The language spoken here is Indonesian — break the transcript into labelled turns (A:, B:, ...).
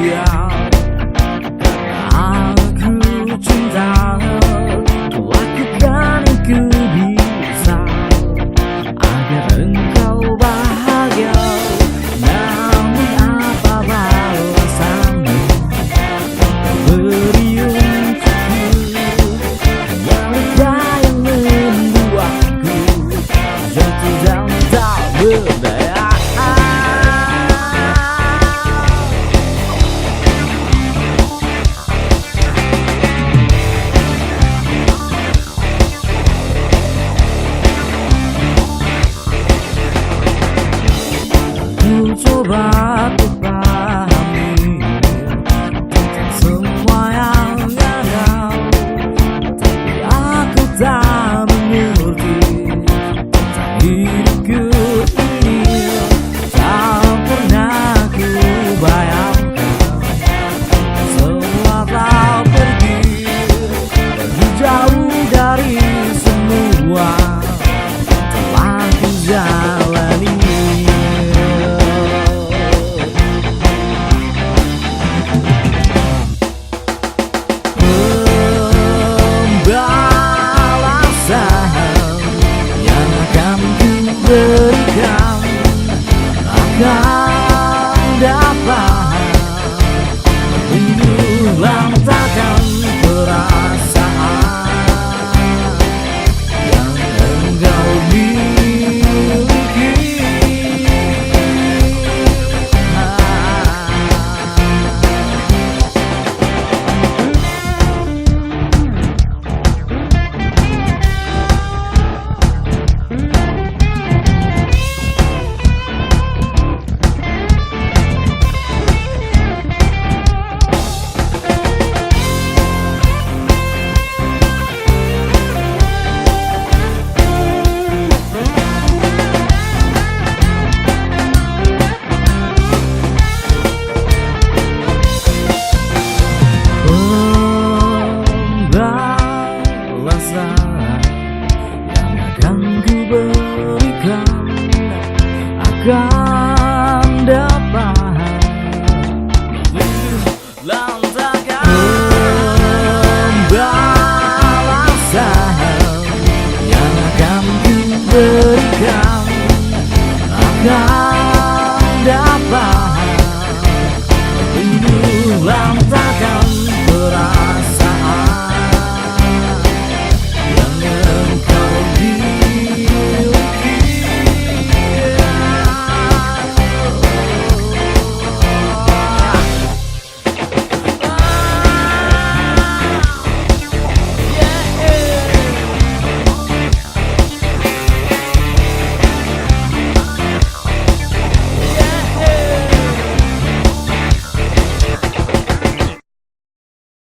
A: dia. Aku cinta, lakukan yang ku bisa agar engkau bahagia. Namun apa balasanmu beri untukku? Hanya luka yang membuatku jatuh dan tak berdaya. Ku coba untuk pahami tentang semua yang ada, tapi aku tak mengerti tentang hidupku ini. Tak pernah ku bayangkan semua telah pergi jauh dari semua telah ku jalani. Berikan akan dapat rindu lantakan perasaan yang engkau miliki. Yang akan ku berikan akan dapat lantakan pembalasan yang akan ku berikan akan